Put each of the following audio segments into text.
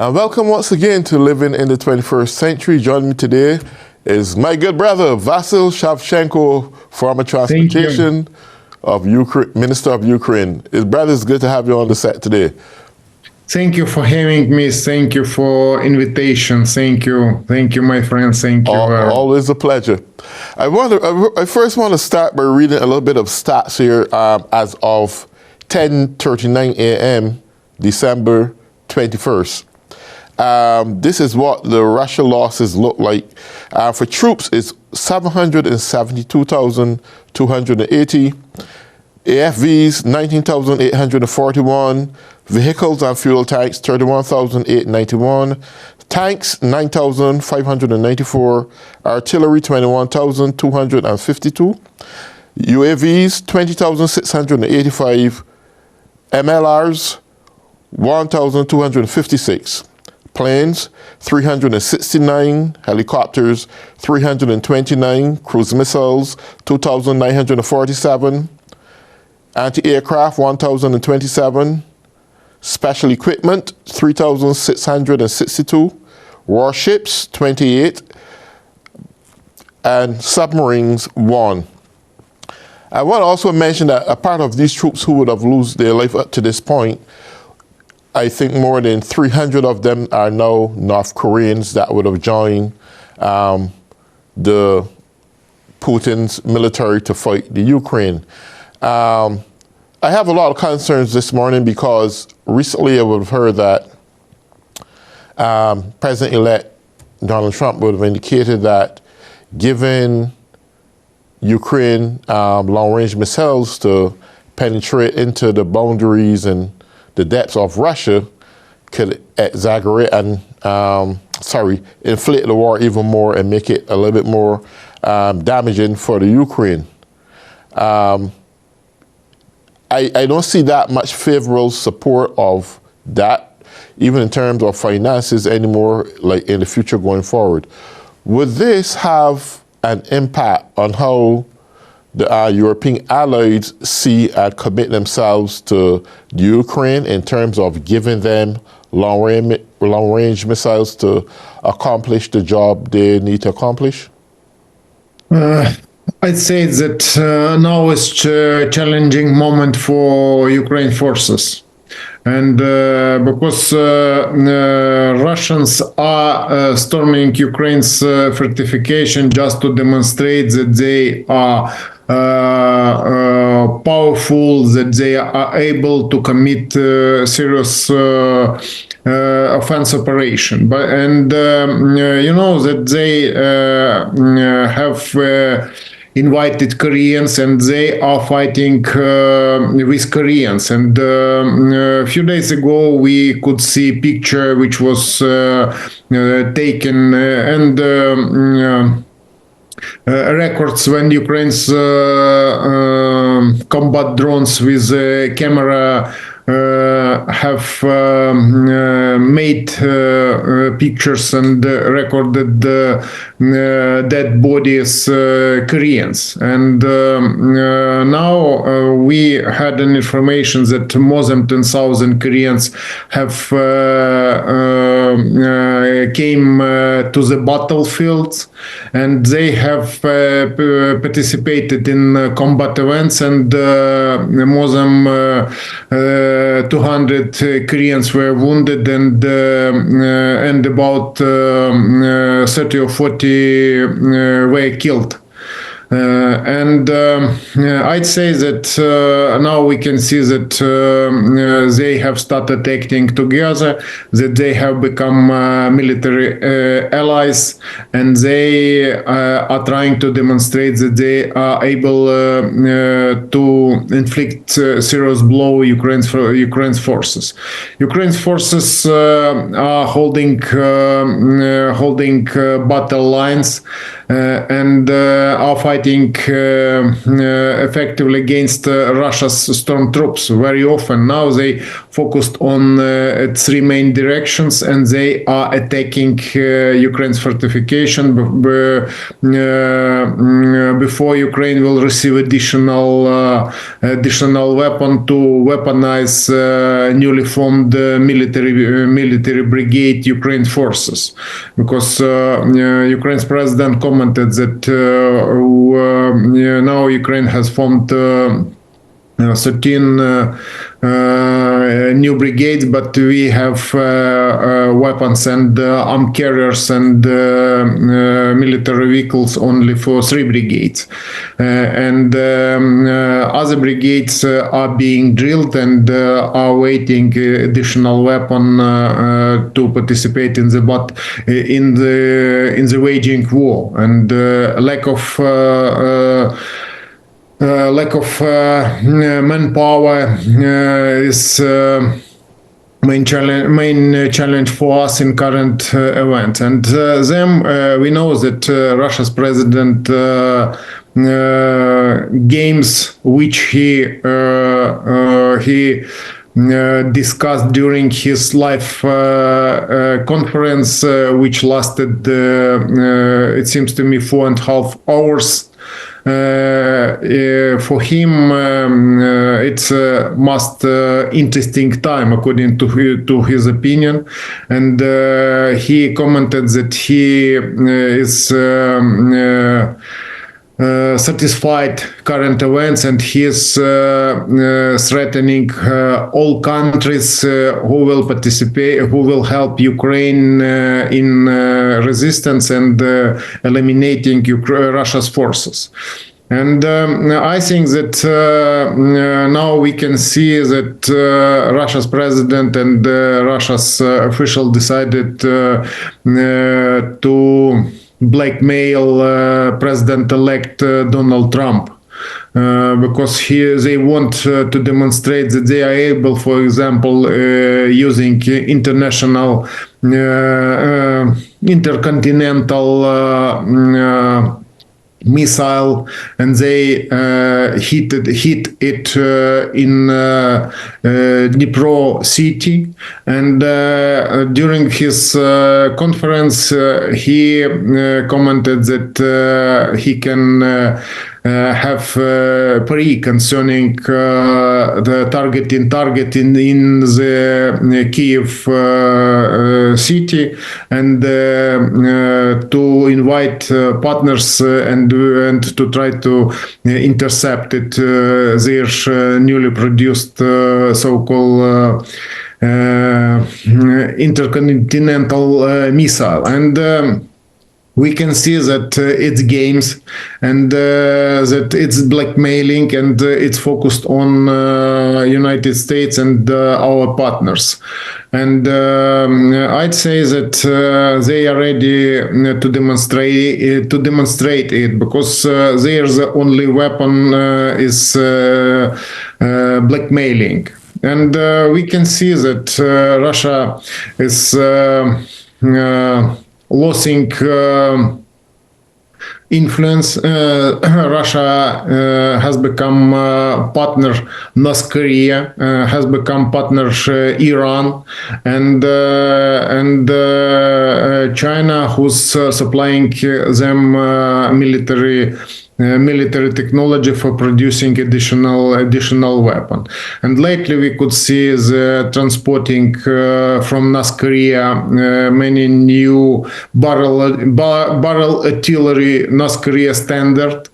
And welcome once again to Living in the 21st Century. Joining me today is my good brother, Vasyl Shavchenko, former transportation of Ukraine, Minister of Ukraine. His brother, it's good to have you on the set today. Thank you for having me. Thank you for invitation. Thank you. Thank you, my friend. Thank you. Always a pleasure. I first want to start by reading a little bit of stats here as of 10:39 a.m., December 21st. This is what the Russia losses look like. For troops, it's 772,280. AFVs, 19,841. Vehicles and fuel tanks, 31,891. Tanks, 9,594. Artillery, 21,252. UAVs, 20,685. MLRs, 1,256. Planes, 369. Helicopters, 329. Cruise missiles, 2,947. Anti-aircraft, 1,027. Special equipment, 3,662. Warships, 28. And submarines, 1. I want to also mention that a part of these troops who would have lost their life up to this point, I think more than 300 of them are now North Koreans that would have joined the Putin's military to fight the Ukraine. I have a lot of concerns this morning because recently I would have heard that President-elect Donald Trump would have indicated that given Ukraine long-range missiles to penetrate into the boundaries and the depths of Russia, could exaggerate and inflate the war even more and make it a little bit more damaging for the Ukraine. I don't see that much favorable support of that, even in terms of finances anymore, like in the future going forward. Would this have an impact on how the European allies see and commit themselves to the Ukraine in terms of giving them long-range missiles to accomplish the job they need to accomplish? I'd say that now is a challenging moment for Ukraine forces. And because Russians are storming Ukraine's fortification just to demonstrate that they are powerful, that they are able to commit serious offense operation. You know that they have invited Koreans and they are fighting with Koreans. And a few days ago we could see a picture which was taken and records when Ukraine's combat drones with camera have made pictures and recorded dead bodies Koreans. And now we had an information that more than 10,000 Koreans have came to the battlefield, and they have participated in combat events, and more than 200 Koreans were wounded, and about 30 or 40 were killed. I'd say that now we can see that they have started acting together, that they have become military allies, and they are trying to demonstrate that they are able to inflict serious blow Ukraine's forces. Ukraine's forces are holding battle lines and are fighting fighting effectively against Russia's stormtroops. Very often now they focused on three main directions, and they are attacking Ukraine's fortification before Ukraine will receive additional weapon to weaponize newly formed military brigade Ukraine forces, because Ukraine's president commented that now Ukraine has formed 13 new brigades, but we have weapons and armed carriers and military vehicles only for 3 brigades. And other brigades are being drilled and are waiting additional weapon to participate in the waging war. And lack of manpower is main challenge for us in current events. And we know that Russia's president games which he discussed during his live conference, which lasted, it seems to me, 4.5 hours. For him, it's a most interesting time, according to his opinion, and he commented that he is satisfied current events, and he is threatening all countries who will participate, who will help Ukraine in resistance and eliminating Russia's forces. And I think that now we can see that Russia's president and Russia's official decided to blackmail President-elect Donald Trump, because they want to demonstrate that they are able, for example, using international intercontinental missile, and they hit it in Dnipro city. And during his conference, he commented that he can have pre concerning the target in the Kiev city, and to invite partners and to try to intercept it, their newly produced so-called intercontinental missile. And we can see that it's games, and that it's blackmailing, and it's focused on United States and our partners. And I'd say that they are ready to demonstrate it, because their only weapon is blackmailing. And we can see that Russia is losing influence. Russia has become partner North Korea, has become partner Iran, and China, who's supplying them military technology for producing additional weapon. And lately we could see the transporting from North Korea many new barrel artillery North Korea standard,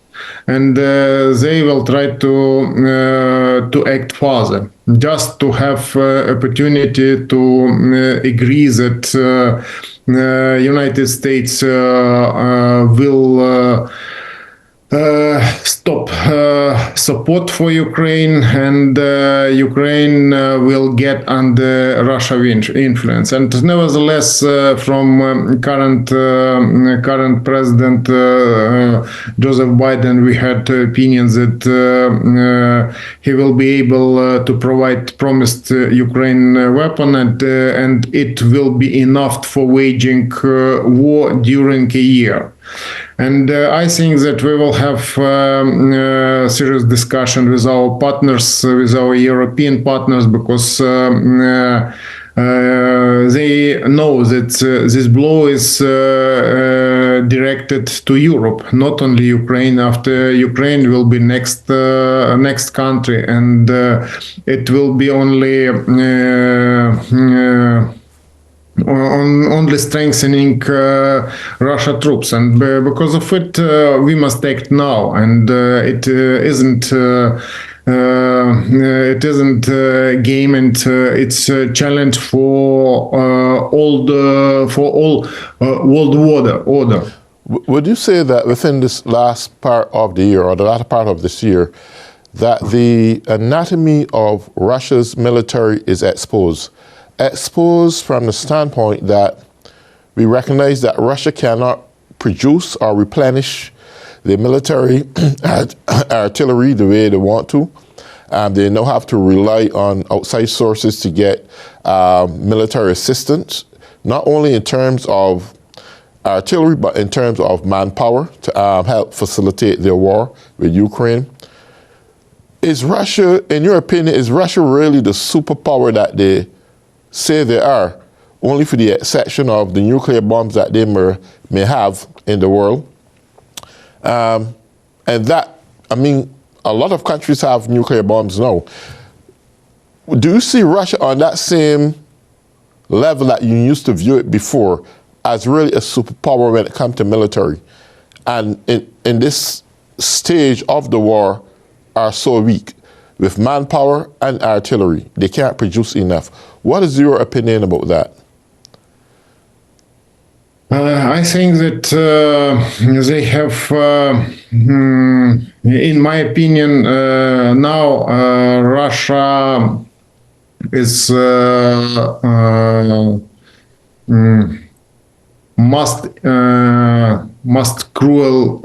and they will try to act further, just to have opportunity to agree that United States will stop support for Ukraine, and Ukraine will get under Russian influence. And nevertheless, from current President Joseph Biden, we had opinions that he will be able to provide promised Ukraine weapon, and it will be enough for waging war during a year. And I think that we will have serious discussion with our partners, with our European partners, because they know that this blow is directed to Europe, not only Ukraine. After Ukraine will be next country, and it will be only only strengthening Russia troops, and because of it, we must act now, and it isn't. It isn't a game, and it's a challenge for all world order. Would you say that within this last part of the year, or the latter part of this year, that the anatomy of Russia's military is exposed? Exposed from the standpoint that we recognize that Russia cannot produce or replenish the military artillery the way they want to. They now have to rely on outside sources to get military assistance, not only in terms of artillery, but in terms of manpower to help facilitate their war with Ukraine. Is Russia, in your opinion, is Russia really the superpower that they say they are, only for the exception of the nuclear bombs that they may have in the world? And that, I mean, a lot of countries have nuclear bombs now. Do you see Russia on that same level that you used to view it before, as really a superpower when it comes to military? And in this stage of the war are so weak with manpower and artillery. They can't produce enough. What is your opinion about that? I think that they have, in my opinion, now Russia is most cruel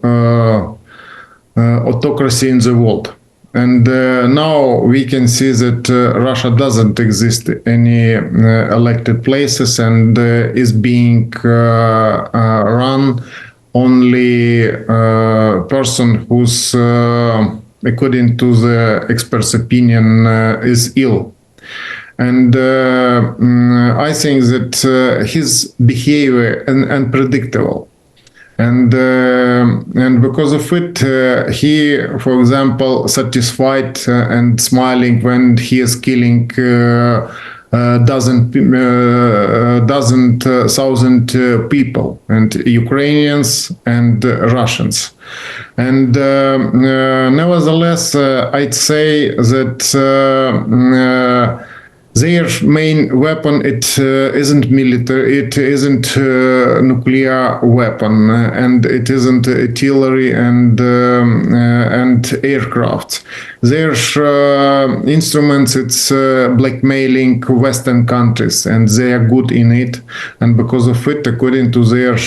autocracy in the world. And now we can see that Russia doesn't exist any elected places, and is being run only person who's, according to the experts' opinion, is ill. And I think that his behavior is unpredictable. And because of it, he, for example, satisfied and smiling when he is killing thousand people, and Ukrainians and Russians. And nevertheless, I'd say that their main weapon, it isn't military, it isn't nuclear weapon, and it isn't artillery and aircraft. Their instruments, it's blackmailing Western countries, and they are good in it. And because of it, according to their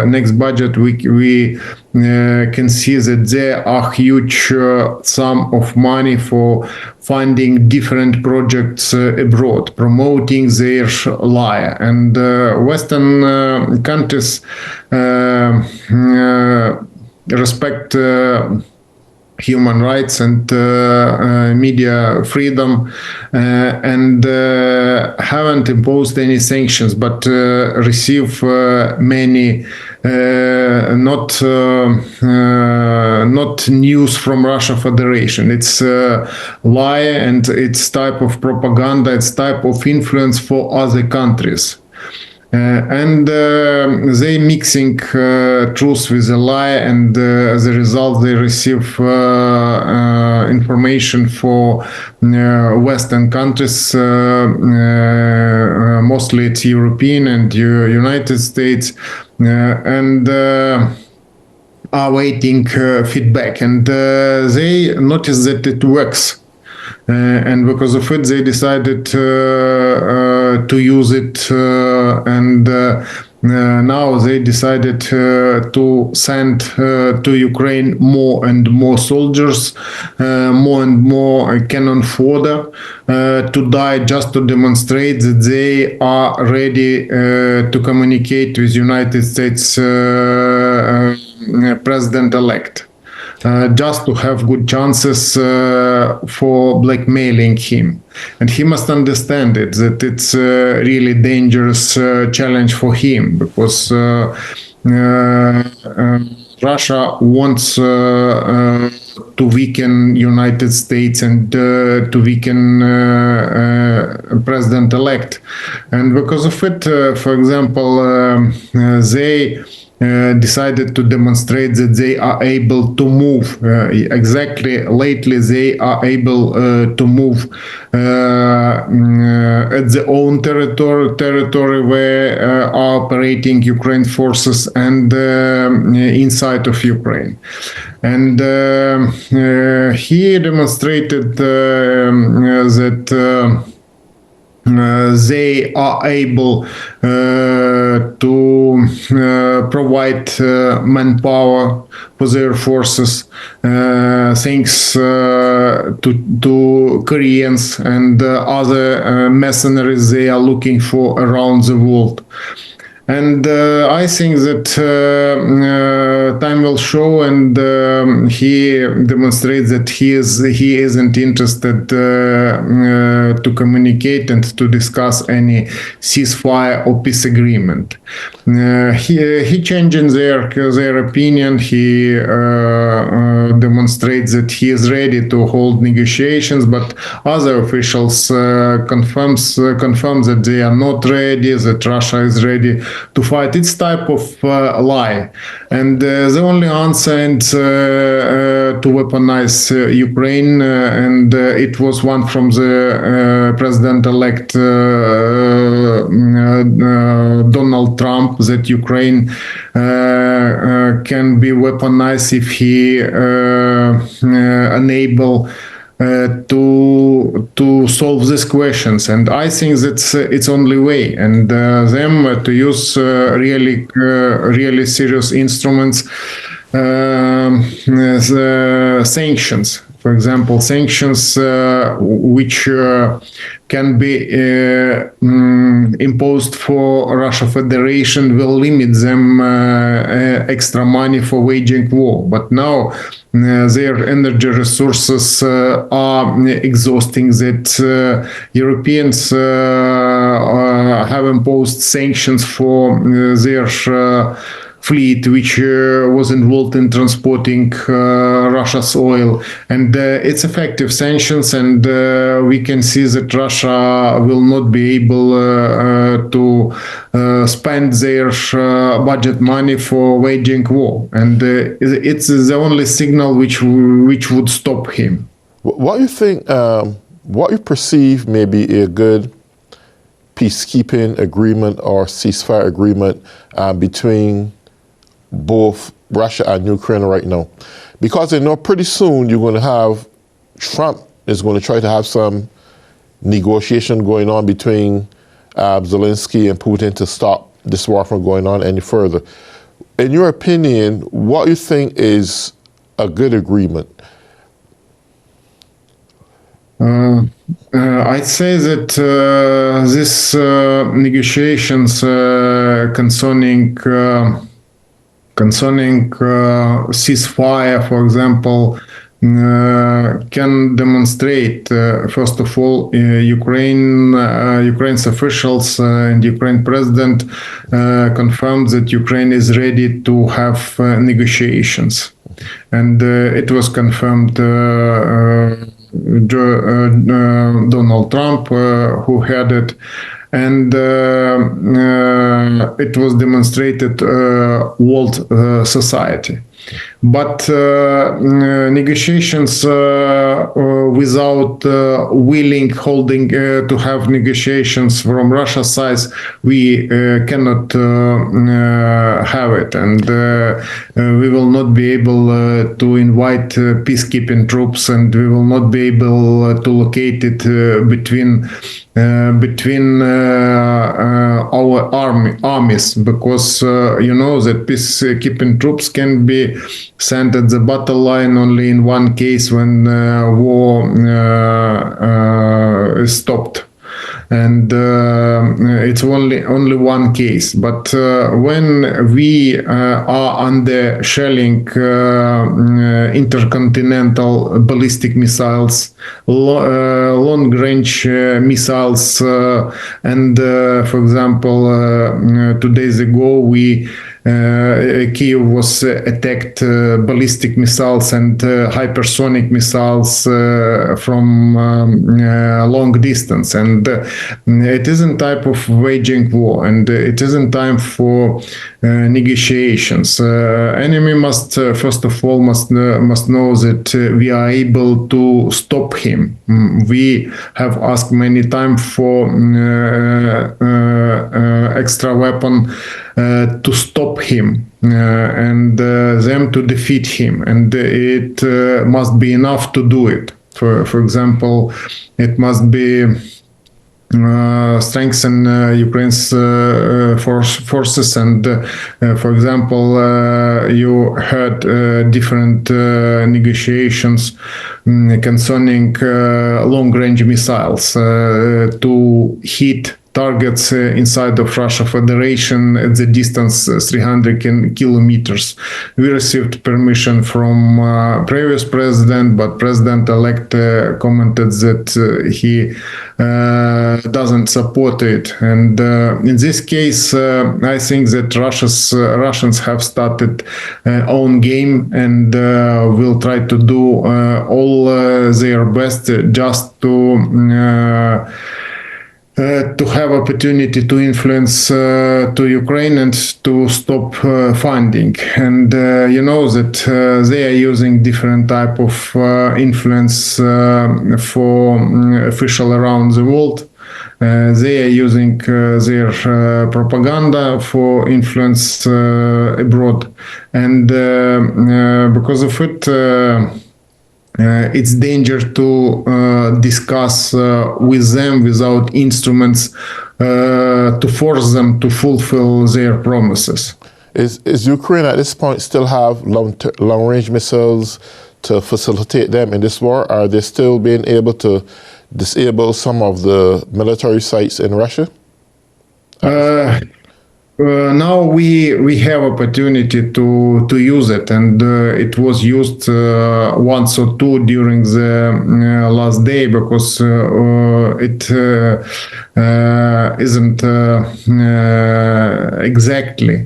next budget, we can see that there are huge sum of money for funding different projects abroad, promoting their lie. And Western countries respect human rights and media freedom, and haven't imposed any sanctions, but receive many not news from Russia Federation. It's lie, and it's type of propaganda, it's type of influence for other countries. And they mixing truth with a lie, and as a result, they receive information for Western countries, mostly it's European and United States, and are waiting feedback, and they notice that it works. And because of it, they decided to use it, and now they decided to send to Ukraine more and more soldiers, more and more cannon fodder, to die, just to demonstrate that they are ready to communicate with United States president-elect, just to have good chances for blackmailing him. And he must understand it, that it's a really dangerous challenge for him, because Russia wants to weaken United States and to weaken president-elect. And because of it, for example, they decided to demonstrate that they are able to move. Lately, they are able to move at their own territory where are operating Ukraine forces and inside of Ukraine. And he demonstrated that they are able to provide manpower for their forces, thanks to Koreans and other mercenaries they are looking for around the world. And I think that time will show, and he demonstrates that he isn't interested to communicate and to discuss any ceasefire or peace agreement. He changing their opinion. He demonstrates that he is ready to hold negotiations, but other officials confirm that they are not ready, that Russia is ready to fight. It's type of lie, and the only answer is to weaponize Ukraine, and it was one from the president-elect Donald Trump, that Ukraine can be weaponized if he unable to solve these questions. And I think that's its only way, and them to use really serious instruments, sanctions. For example, sanctions which can be imposed for Russia Federation will limit them extra money for waging war. But now their energy resources are exhausting, that Europeans have imposed sanctions for their fleet, which was involved in transporting Russia's oil, and it's effective sanctions, and we can see that Russia will not be able to spend their budget money for waging war, and it's the only signal which would stop him. What you think? What you perceive may be a good peacekeeping agreement or ceasefire agreement between both Russia and Ukraine right now? Because they know pretty soon you're going to have, Trump is going to try to have some negotiation going on between Zelensky and Putin to stop this war from going on any further. In your opinion, what you think is a good agreement? I'd say that these negotiations concerning ceasefire, for example, can demonstrate, first of all, Ukraine's officials and Ukraine president confirmed that Ukraine is ready to have negotiations, and it was confirmed. Donald Trump, who had it, and it was demonstrated world society. But negotiations without holding to have negotiations from Russia's side, we cannot have it, and we will not be able to invite peacekeeping troops, and we will not be able to locate it between our armies, because you know that peacekeeping troops can be sent at the battle line only in one case, when war is stopped. and it's only one case. But when we are under shelling intercontinental ballistic missiles, long-range missiles, and for example, 2 days ago Kiev was attacked ballistic missiles and hypersonic missiles from long distance, and it isn't type of waging war, and it isn't time for negotiations. Enemy must first of all must know that we are able to stop him. We have asked many times for extra weapon to stop him and them to defeat him, and it must be enough to do it. For example, it must be strengthen Ukraine's forces, and for example, you heard different negotiations concerning long-range missiles to hit targets inside of Russia Federation at the distance 300 kilometers. We received permission from previous president, but President-elect commented that he doesn't support it. And in this case, I think that Russians have started own game, and will try to do all their best just to have opportunity to influence to Ukraine and to stop funding. And you know that they are using different type of influence for official around the world. They are using their propaganda for influence abroad, and because of it, it's danger to discuss with them without instruments to force them to fulfill their promises. Is Ukraine at this point still have long-range missiles to facilitate them in this war? Are they still being able to disable some of the military sites in Russia? Now we have opportunity to use it, and it was used once or two during the last day, because it isn't exactly.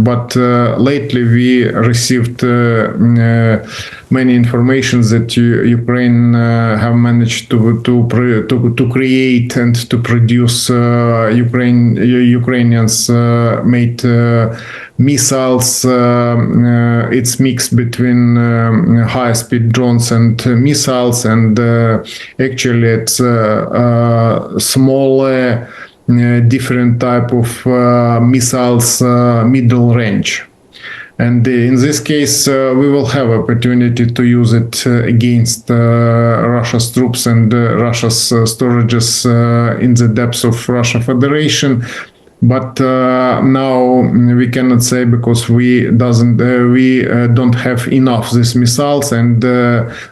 But lately we received many informations that Ukraine have managed to create and to produce Ukrainians made missiles. It's mixed between high-speed drones and missiles, and actually it's smaller, different type of missiles, middle range. And in this case, we will have opportunity to use it against Russia's troops and Russia's storages in the depths of Russia Federation. But now we cannot say, because we don't have enough these missiles, and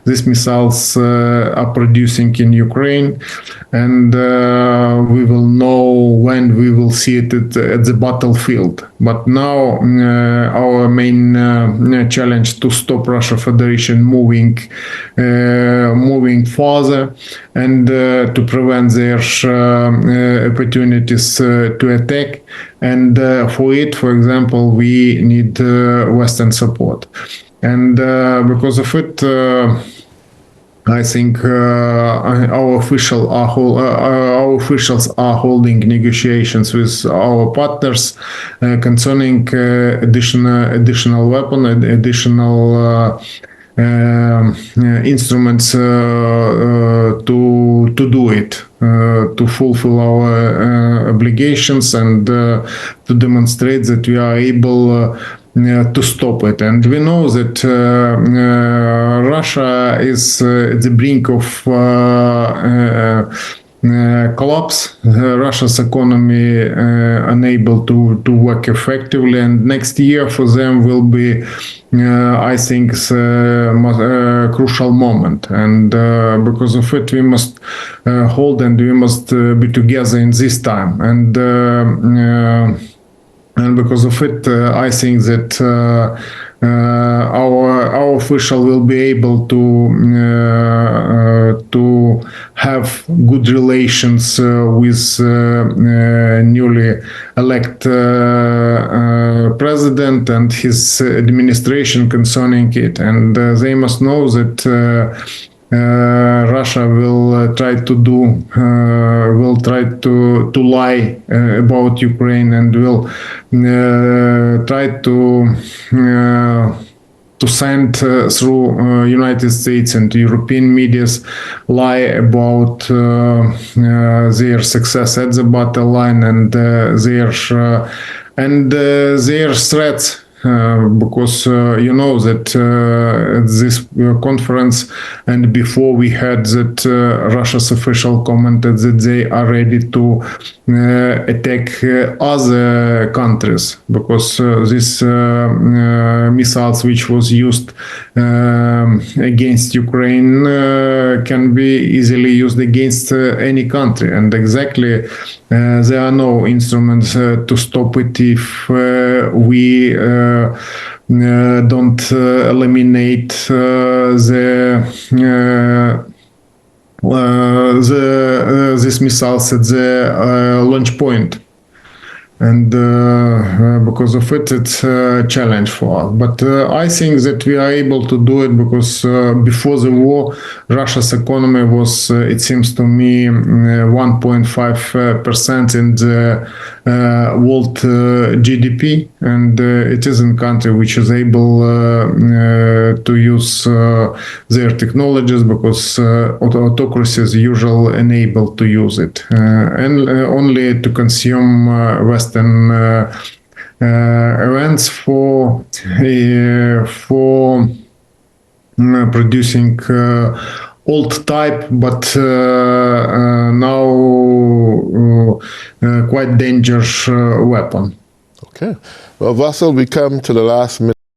these missiles are producing in Ukraine, and we will know when we will see it at the battlefield. But now our main challenge to stop Russia Federation moving further, and to prevent their opportunities to attack. And for it, for example, we need Western support. And because of it, I think our officials are holding negotiations with our partners concerning additional weapon, additional instruments to do it, to fulfill our obligations, and to demonstrate that we are able to stop it. And we know that Russia is at the brink of collapse. Russia's economy unable to work effectively, and next year for them will be, I think, crucial moment. And because of it, we must hold and we must be together in this time. And because of it, I think that our official will be able to have good relations with newly elected president and his administration concerning it. And they must know that Russia will try to lie about Ukraine, and will try to send through United States and European medias lie about their success at the battle line and their threats. Because you know that at this conference and before, we heard that Russia's official commented that they are ready to attack other countries, because these missiles which was used against Ukraine can be easily used against any country, and exactly there are no instruments to stop it if we don't eliminate these missiles at the launch point. And because of it, it's a challenge for us. But I think that we are able to do it because before the war, Russia's economy was, it seems to me, 1.5% in the world GDP. And it is a country which is able to use their technologies, because autocracies usually unable to use it, and only to consume Western events for producing old type, but now quite dangerous weapon. Okay. Well, Vasyl, we come to the last minute.